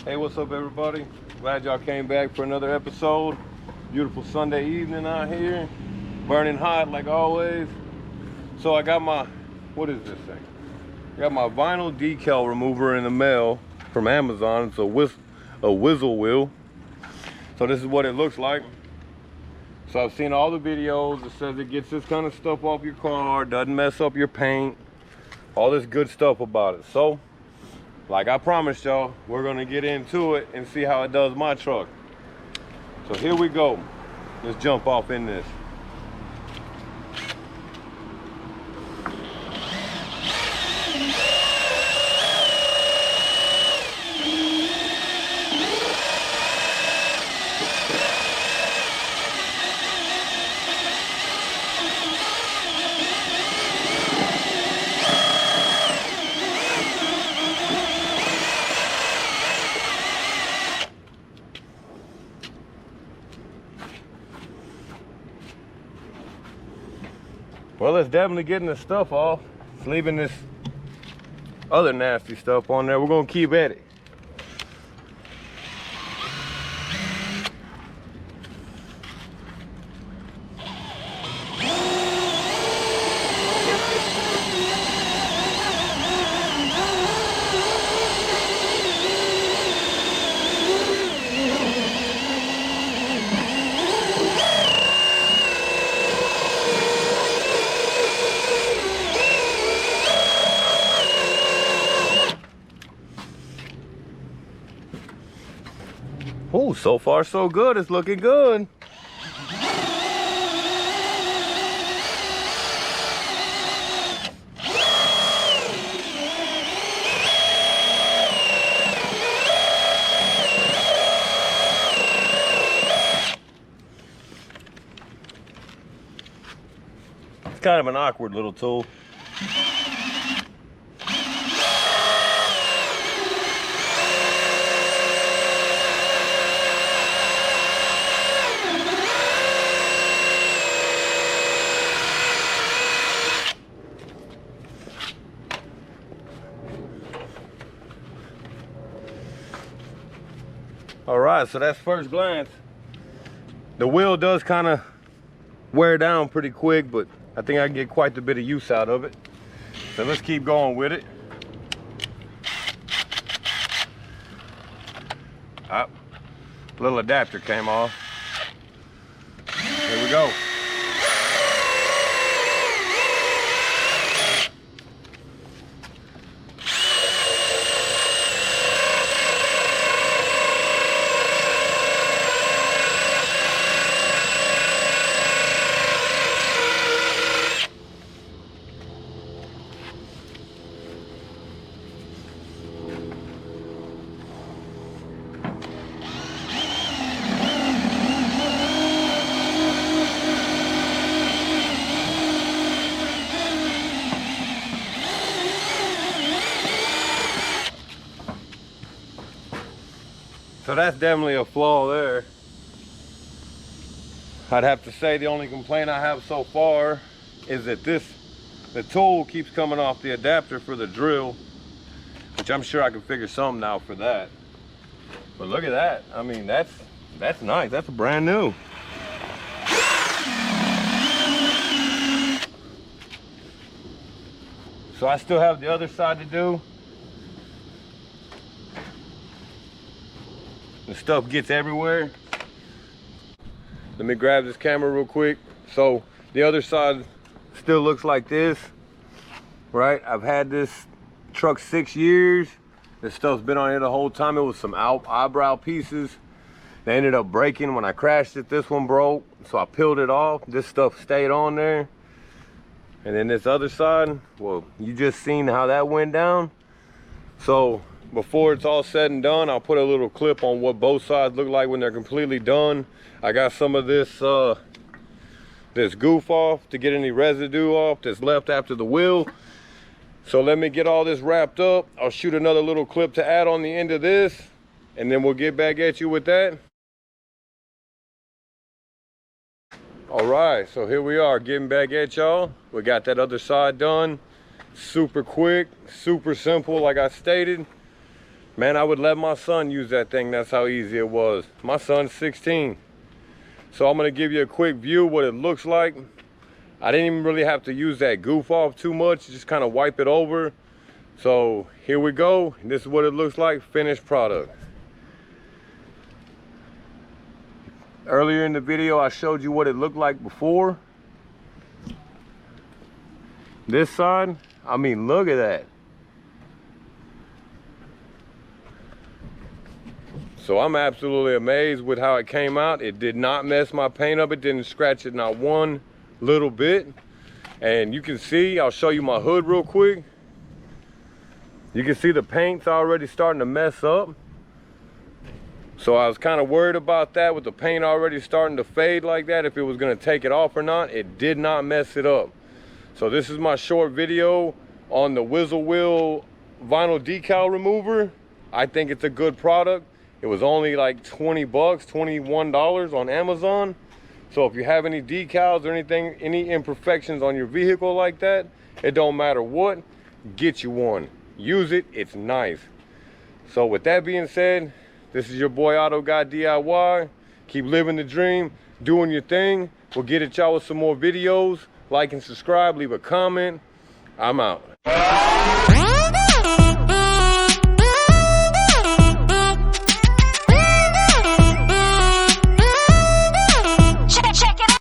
Hey, what's up, everybody? Glad y'all came back for another episode. Beautiful Sunday evening out here, burning hot like always. So I got my, what is this thing? I got my vinyl decal remover in the mail from Amazon. It's a Whizzle wheel. So this is what it looks like. So I've seen all the videos. It says it gets this kind of stuff off your car, doesn't mess up your paint, all this good stuff about it. So like I promised y'all, we're gonna get into it and see how it does my truck. So here we go. Let's jump off in this. Well, it's definitely getting the stuff off. It's leaving this other nasty stuff on there. We're gonna keep at it. Oh, so far so good. It's looking good. It's kind of an awkward little tool. All right, so that's first glance. The wheel does kind of wear down pretty quick, but I think I can get quite a bit of use out of it. So let's keep going with it. Ah, little adapter came off. Here we go. So that's definitely a flaw there. I'd have to say the only complaint I have so far is that the tool keeps coming off the adapter for the drill, which I'm sure I can figure something out for that. But look at that. I mean, that's nice. That's brand new. So I still have the other side to do. The stuff gets everywhere. Let me grab this camera real quick. So the other side still looks like this, right? I've had this truck 6 years. This stuff's been on here the whole time. It was some eyebrow pieces. They ended up breaking when I crashed it. This one broke, so I peeled it off. This stuff stayed on there. And then this other side, well, you just seen how that went down. So before it's all said and done, I'll put a little clip on what both sides look like when they're completely done. I got some of this this goof off to get any residue off that's left after the wheel. So let me get all this wrapped up. I'll shoot another little clip to add on the end of this, and then we'll get back at you with that. All right, so here we are getting back at y'all. We got that other side done. Super quick, super simple, like I stated. Man, I would let my son use that thing. That's how easy it was. My son's 16. So I'm gonna give you a quick view of what it looks like. I didn't even really have to use that goof off too much, just kind of wipe it over. So here we go. This is what it looks like, finished product. Earlier in the video, I showed you what it looked like before. This side, I mean, look at that. So I'm absolutely amazed with how it came out. It did not mess my paint up. It didn't scratch it not one little bit. And you can see, I'll show you my hood real quick. You can see the paint's already starting to mess up. So I was kind of worried about that, with the paint already starting to fade like that, if it was gonna take it off or not. It did not mess it up. So this is my short video on the Whizzle Wheel vinyl decal remover. I think it's a good product. It was only like 20 bucks, $21 on Amazon. So if you have any decals or anything, any imperfections on your vehicle like that, it don't matter what, get you one. Use it, it's nice. So with that being said, this is your boy Auto Guy DIY. Keep living the dream, doing your thing. We'll get at y'all with some more videos. Like and subscribe, leave a comment. I'm out.